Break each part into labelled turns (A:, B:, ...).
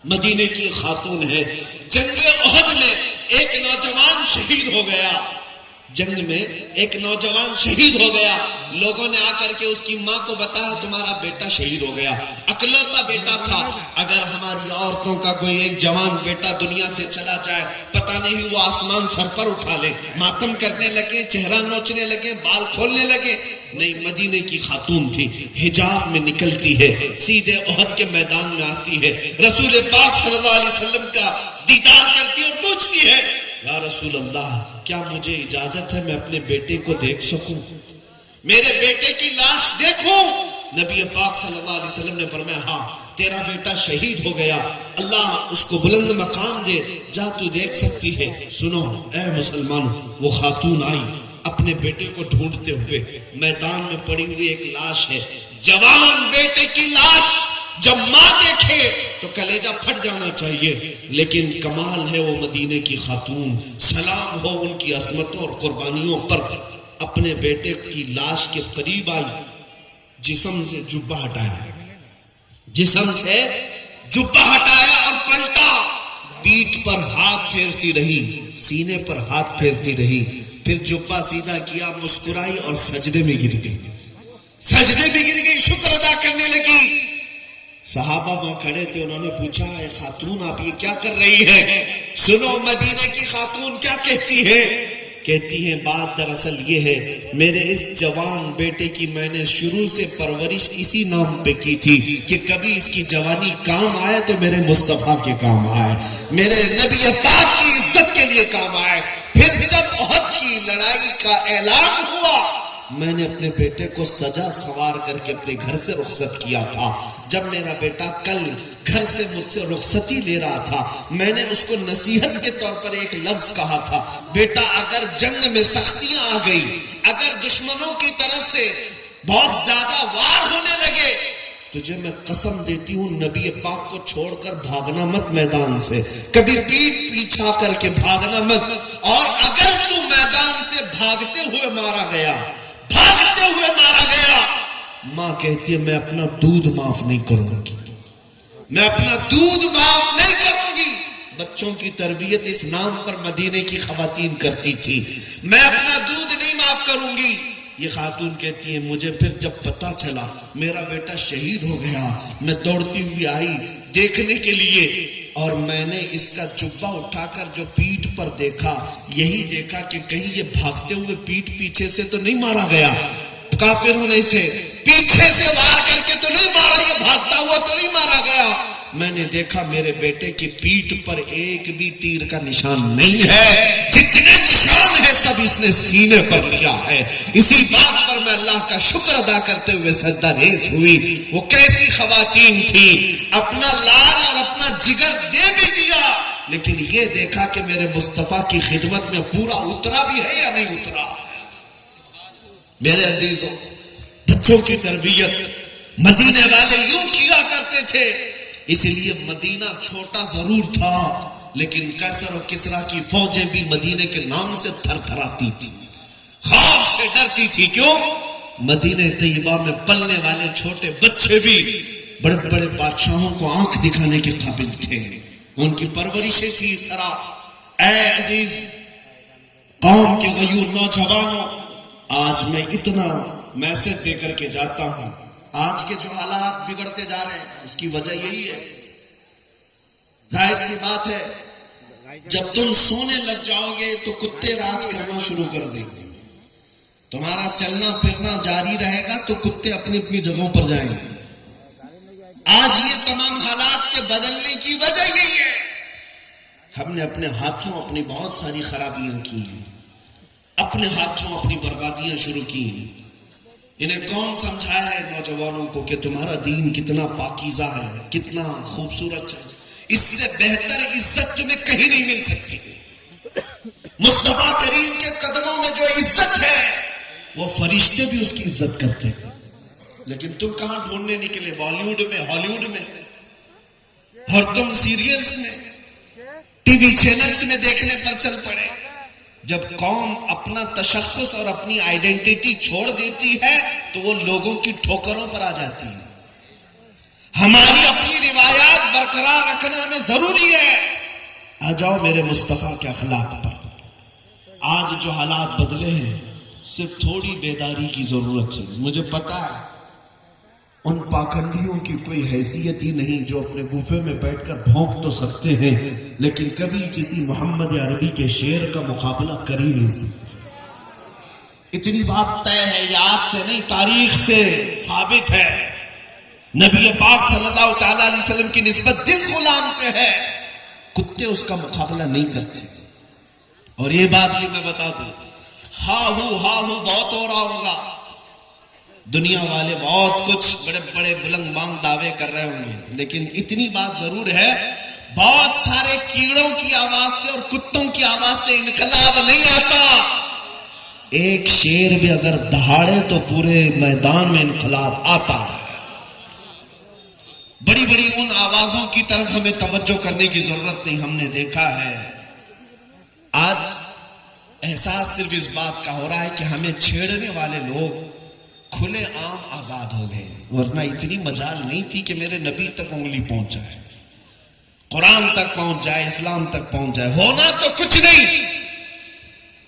A: مدینے کی خاتون ہے. جنگ احد میں ایک نوجوان شہید ہو گیا. جنگ میں ایک نوجوان شہید ہو گیا. لوگوں نے آ کر کے اس کی ماں کو بتایا تمہارا بیٹا شہید ہو گیا. اکلوتا بیٹا تھا. اگر ہماری عورتوں کا کوئی ایک جوان بیٹا دنیا سے چلا جائے پتہ نہیں وہ آسمان سر پر اٹھا لے. ماتم کرنے لگے, چہرہ نوچنے لگے, بال کھولنے لگے. نہیں, مدینے کی خاتون تھی. حجاب میں نکلتی ہے, سیدھے احد کے میدان میں آتی ہے, رسول پاک صلی اللہ علیہ وسلم کا دیدار کرتی اور پوچھتی ہے یا رسول اللہ کیا مجھے اجازت ہے میں اپنے بیٹے کو دیکھ سکوں, میرے بیٹے کی لاش دیکھوں؟ نبی پاک صلی اللہ علیہ وسلم نے فرمایا ہاں تیرا بیٹا شہید ہو گیا, اللہ اس کو بلند مقام دے, جا تو دیکھ سکتی ہے. سنو اے مسلمان, وہ خاتون آئی اپنے بیٹے کو ڈھونڈتے ہوئے. میدان میں پڑی ہوئی ایک لاش ہے, جوان بیٹے کی لاش. جب ماں دیکھے تو کلیجہ پھٹ جانا چاہیے, لیکن کمال ہے وہ مدینے کی خاتون, سلام ہو ان کی عظمتوں اور قربانیوں پر, اپنے بیٹے کی لاش کے قریب آئی, جسم سے جبہ ہٹایا, جسم سے جبہ ہٹایا اور پلٹا, پیٹھ پر ہاتھ پھیرتی رہی, سینے پر ہاتھ پھیرتی رہی, پھر جبہ سیدھا کیا, مسکرائی اور سجدے میں گر گئی. سجدے میں گر گئی, شکر ادا کرنے لگی. صحابہ وہاں کھڑے تھے, انہوں نے پوچھا اے خاتون آپ یہ کیا کر رہی ہے؟ سنو مدینے کی خاتون کیا کہتی ہے. کہتی ہے بات دراصل یہ ہے میرے اس جوان بیٹے کی میں نے شروع سے پرورش اسی نام پہ کی تھی کہ کبھی اس کی جوانی کام آئے تو میرے مصطفیٰ کے کام آئے, میرے نبی پاک کی عزت کے لیے کام آئے. پھر جب احد کی لڑائی کا اعلان ہوا میں نے اپنے بیٹے کو سجا سوار کر کے اپنے گھر سے رخصت کیا تھا. جب میرا بیٹا کل گھر سے مجھ سے رخصتی لے رہا تھا میں نے اس کو نصیحت کے طور پر ایک لفظ کہا تھا, بیٹا اگر جنگ میں سختیاں آ گئی, اگر دشمنوں کی طرف سے بہت زیادہ وار ہونے لگے, تجھے میں قسم دیتی ہوں نبی پاک کو چھوڑ کر بھاگنا مت میدان سے, کبھی پیٹ پیچھا کر کے بھاگنا مت. اور اگر تو میدان سے بھاگتے ہوئے مارا گیا, بھاگتے ہوئے مارا گیا, ماں کہتی ہے میں اپنا دودھ معاف نہیں کروں گی, میں اپنا دودھ معاف نہیں کروں گی. بچوں کی تربیت اس نام پر مدینے کی خواتین کرتی تھی, میں اپنا دودھ نہیں معاف کروں گی. یہ خاتون کہتی ہے مجھے پھر جب پتا چلا میرا بیٹا شہید ہو گیا, میں دوڑتی ہوئی آئی دیکھنے کے لیے, اور میں نے اس کا جبہ اٹھا کر جو پیٹھ پر دیکھا, یہی دیکھا کہ کہیں یہ بھاگتے ہوئے پیٹھ پیچھے سے تو نہیں مارا گیا, کافروں نے اسے پیچھے سے وار کر کے تو نہیں مارا, یہ بھاگتا ہوا تو نہیں مارا گیا. میں نے دیکھا میرے بیٹے کی پیٹھ پر ایک بھی تیر کا نشان نہیں ہے, جتنے نشان ہے سب اس نے سینے پر لیا ہے. اسی بات پر میں اللہ کا شکر ادا کرتے ہوئے سجدہ ریز ہوئی. وہ کیسی خواتین تھی, اپنا لال اور اپنا جگر دے بھی دیا, لیکن یہ دیکھا کہ میرے مصطفیٰ کی خدمت میں پورا اترا بھی ہے یا نہیں اترا. میرے عزیزوں, بچوں کی تربیت مدینے والے یوں کیا کرتے تھے. اس لیے مدینہ چھوٹا ضرور تھا لیکن قیصر و کسریٰ کی فوجیں بھی مدینے کے نام سے تھر تھراتی تھی, خوف سے ڈرتی تھی. کیوں؟ مدینہ طیبہ میں پلنے والے چھوٹے بچے بھی بڑے بڑے بادشاہوں کو آنکھ دکھانے کے قابل تھے, ان کی پرورشیں تھی اس طرح. اے عزیز قوم کے غیور نوجوانوں, آج میں اتنا میسج دے کر کے جاتا ہوں, آج کے جو حالات بگڑتے جا رہے ہیں اس کی وجہ یہی ہے. ظاہر سی بات ہے جب تم سونے لگ جاؤ گے تو کتے راج کرنا شروع کر دیں گے, تمہارا چلنا پھرنا جاری رہے گا تو کتے اپنی اپنی جگہوں پر جائیں گے. آج یہ تمام حالات کے بدلنے کی وجہ یہی ہے, ہم نے اپنے ہاتھوں اپنی بہت ساری خرابیاں کی ہیں, اپنے ہاتھوں اپنی بربادیاں شروع کی ہیں. انہیں کون سمجھایا ہے نوجوانوں کو کہ تمہارا دین کتنا پاکیزہ ہے, کتنا خوبصورت ہے, اس سے بہتر عزت تمہیں کہیں نہیں مل سکتی. مصطفیٰ کریم کے قدموں میں جو عزت ہے وہ فرشتے بھی اس کی عزت کرتے ہیں, لیکن تم کہاں ڈھونڈنے نکلے, بالی ووڈ میں, ہالی ووڈ میں, اور تم سیریلز میں, ٹی وی چینلز میں دیکھنے پر چل پڑے. جب قوم اپنا تشخص اور اپنی آئیڈینٹی چھوڑ دیتی ہے تو وہ لوگوں کی ٹھوکروں پر آ جاتی ہے. ہماری اپنی روایات روایت برقرار رکھنا ہمیں ضروری ہے. آ جاؤ میرے مصطفیٰ کے اخلاق پر. آج جو حالات بدلے ہیں صرف تھوڑی بیداری کی ضرورت ہے. مجھے پتا ہے ان پاکھنڈیوں کی کوئی حیثیت ہی نہیں جو اپنے گوفے میں بیٹھ کر بھونک تو سکتے ہیں لیکن کبھی کسی محمد عربی کے شعر کا مقابلہ کر ہی نہیں سکتے. اتنی بات طے ہے، یہ آج سے نہیں تاریخ سے ثابت ہے. نبی پاک صلی اللہ تعالی علیہ وسلم کی نسبت جس غلام سے ہے کتے اس کا مقابلہ نہیں کرتے. اور یہ بات بھی میں بتا دوں، ہاں ہو بہت ہو رہا ہوگا، دنیا والے بہت کچھ بڑے بڑے بلند بانگ دعوے کر رہے ہوں گے، لیکن اتنی بات ضرور ہے بہت سارے کیڑوں کی آواز سے اور کتوں کی آواز سے انقلاب نہیں آتا. ایک شیر بھی اگر دہاڑے تو پورے میدان میں انقلاب آتا ہے. بڑی بڑی ان آوازوں کی طرف ہمیں توجہ کرنے کی ضرورت نہیں. ہم نے دیکھا ہے آج احساس صرف اس بات کا ہو رہا ہے کہ ہمیں چھیڑنے والے لوگ کھلے عام آزاد ہو گئے، ورنہ اتنی مجال نہیں تھی کہ میرے نبی تک انگلی پہنچ جائے، قرآن تک پہنچ جائے، اسلام تک پہنچ جائے. ہونا تو کچھ نہیں،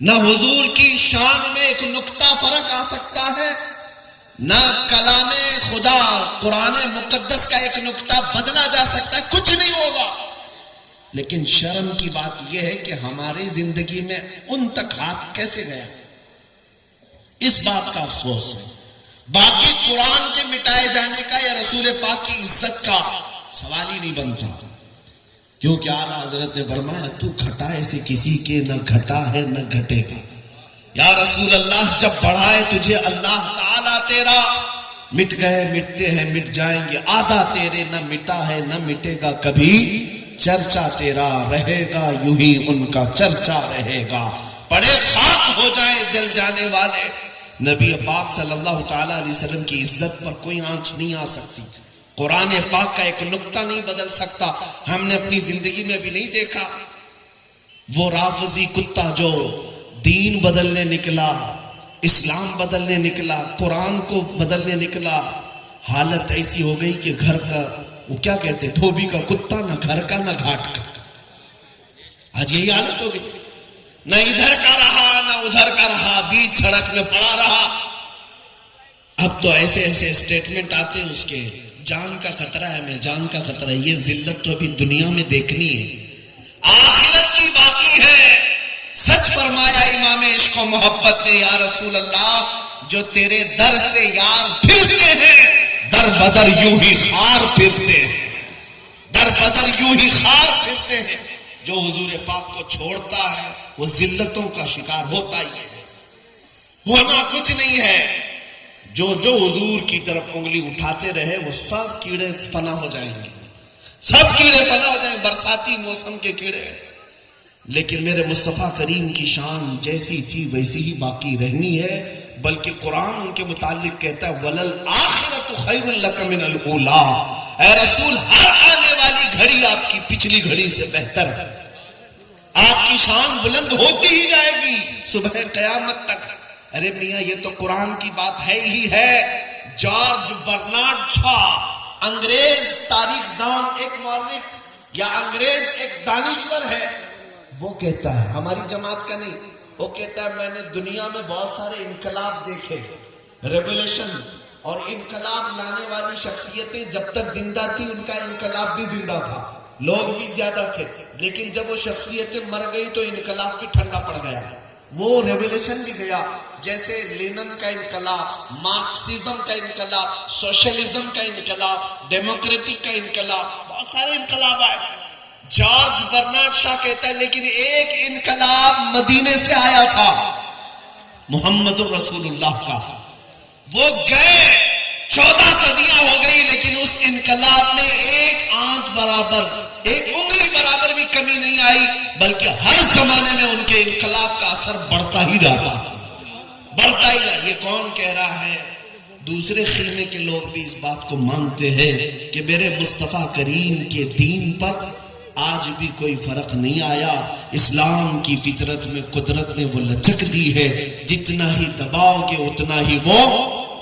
A: نہ حضور کی شان میں ایک نقطہ فرق آ سکتا ہے، نہ کلام خدا قرآن مقدس کا ایک نقطہ بدلا جا سکتا ہے، کچھ نہیں ہوگا. لیکن شرم کی بات یہ ہے کہ ہماری زندگی میں ان تک ہاتھ کیسے گیا، اس بات کا افسوس ہے. باقی قرآن کے مٹائے جانے کا یا رسول پاک کی عزت کا سوال ہی نہیں بنتا، کیونکہ اعلیٰ حضرت نے فرمایا تو گھٹا ایسے کسی کے نہ گھٹا ہے نہ گھٹے گا. یا رسول اللہ جب بڑھائے تجھے اللہ تعالیٰ تیرا، مٹ گئے مٹتے ہیں مٹ جائیں گے، آدھا تیرے نہ مٹا ہے نہ مٹے گا کبھی، چرچا تیرا رہے گا یوں ہی ان کا چرچا رہے گا. پڑے خاک ہو جائیں جل جانے والے، نبی پاک صلی اللہ تعالیٰ علیہ وسلم کی عزت پر کوئی آنچ نہیں آ سکتی، قرآن پاک کا ایک نقطہ نہیں بدل سکتا. ہم نے اپنی زندگی میں بھی نہیں دیکھا وہ رافضی کتا جو دین بدلنے نکلا، اسلام بدلنے نکلا، قرآن کو بدلنے نکلا. حالت ایسی ہو گئی کہ گھر کا وہ کیا کہتے دھوبی کا کتا، نہ گھر کا نہ گھاٹ کا. آج یہی حالت ہو گئی، نہ ادھر کا رہا نہ ادھر کا رہا، بیچ سڑک میں پڑا رہا. اب تو ایسے ایسے اسٹیٹمنٹ آتے ہیں اس کے جان کا خطرہ ہے، میں جان کا خطرہ ہے. یہ ذلت تو ابھی دنیا میں دیکھنی ہے، آخرت کی باقی ہے. سچ فرمایا امام عشق و محبت نے، یا رسول اللہ جو تیرے در سے یار پھرتے ہیں در بدر یوں ہی خار پھرتے ہیں، در بدر یوں ہی خار پھرتے ہیں. جو حضور پاک کو چھوڑتا ہے وہ ذلتوں کا شکار ہوتا ہی ہے. ہونا کچھ نہیں ہے. جو حضور کی طرف انگلی اٹھاتے رہے وہ سب کیڑے فنا ہو جائیں گے، سب کیڑے فنا ہو جائیں گے، برساتی موسم کے کیڑے. لیکن میرے مصطفیٰ کریم کی شان جیسی تھی ویسی ہی باقی رہنی ہے. بلکہ قرآن ان کے متعلق کہتا ہے وَلَلْآخِرَةُ خَيْرٌ لَكَ مِنَ الْأُولَىٰ، اے رسول ہر آنے والی گھڑی آپ کی پچھلی گھڑی سے بہتر ہے. آپ کی شان بلند ہوتی ہی جائے گی صبح قیامت تک. ارے میاں یہ تو قرآن کی بات ہے ہی ہے. جارج برنارڈ شا، انگریز تاریخ دان، ایک مورخ یا انگریز ایک دانشور ہے، وہ کہتا ہے، ہماری جماعت کا نہیں، وہ کہتا ہے میں نے دنیا میں بہت سارے انقلاب دیکھے، ریولیوشن اور انقلاب لانے والی شخصیتیں جب تک زندہ تھی ان کا انقلاب بھی زندہ تھا، لوگ بھی زیادہ تھے، لیکن جب وہ شخصیتیں مر گئی تو انقلاب بھی ٹھنڈا پڑ گیا، وہ ریولیوشن بھی گیا. جیسے لینن کا انقلاب، مارکسزم کا انقلاب، سوشلزم کا انقلاب، ڈیموکریٹک کا انقلاب، بہت سارے انقلاب آئے. جارج برنارڈ شاہ کہتا ہے لیکن ایک انقلاب مدینے سے آیا تھا محمد رسول اللہ کا، وہ گئے 14 صدیاں ہو گئی لیکن اس انقلاب میں ایک آنچ برابر، ایک انگلی برابر بھی کمی نہیں آئی، بلکہ ہر زمانے میں ان کے انقلاب کا اثر بڑھتا ہی جاتا، بڑھتا ہی جاتا. یہ کون کہہ رہا ہے؟ دوسرے خیمے کے لوگ بھی اس بات کو مانتے ہیں کہ میرے مصطفیٰ کریم کے دین پر آج بھی کوئی فرق نہیں آیا. اسلام کی فطرت میں قدرت نے وہ لچک دی ہے، جتنا ہی دباؤ گے اتنا ہی وہ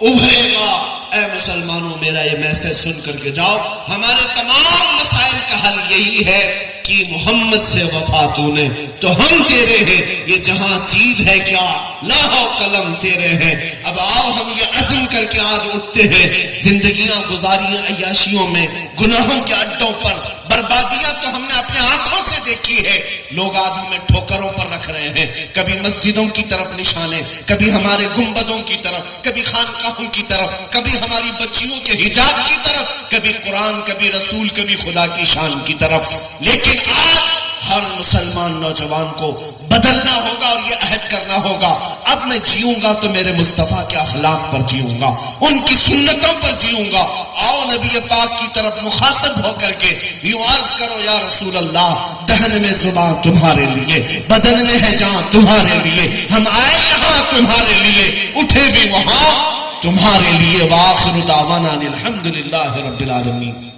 A: ابھرے گا. اے مسلمانوں میرا یہ میسج سن کر کے جاؤ، ہمارے تمام مسائل کا حل یہی ہے کہ محمد سے وفا تو نے تو ہم تیرے ہیں، یہ جہاں چیز ہے کیا لوح و قلم تیرے ہیں۔ اب آؤ ہم یہ عزم کر کے آج اٹھتے ہیں، زندگیاں گزاری عیاشیوں میں، گناہوں کے اڈوں پر، بربادیاں تو ہم نے اپنے آنکھوں سے دیکھی ہے۔ لوگ آج ہمیں ٹھوکروں پر رکھ رہے ہیں، کبھی مسجدوں کی طرف نشانے، کبھی ہمارے گنبدوں کی طرف، کبھی خانقاہوں کی طرف، کبھی ہماری بچیوں کے حجاب کی طرف، کبھی قرآن، کبھی رسول، کبھی خدا کی شان کی طرف۔ لیکن آج ہر مسلمان نوجوان کو بدلنا ہوگا اور یہ عہد کرنا ہوگا، اب میں جیوں گا تو میرے مصطفیٰ کے اخلاق پر جیوں گا، ان کی سنتوں پر جیوں گا۔ آؤ نبی پاک کی طرف مخاطب ہو کر کے یوں عرض کرو، یا رسول اللہ، دہن میں زبان تمہارے لیے، بدن میں ہے جان تمہارے لیے، ہم آئے یہاں تمہارے لیے، اٹھے بھی وہاں تمہارے لیے۔ وآخر دعوانا الحمدللہ رب العالمین۔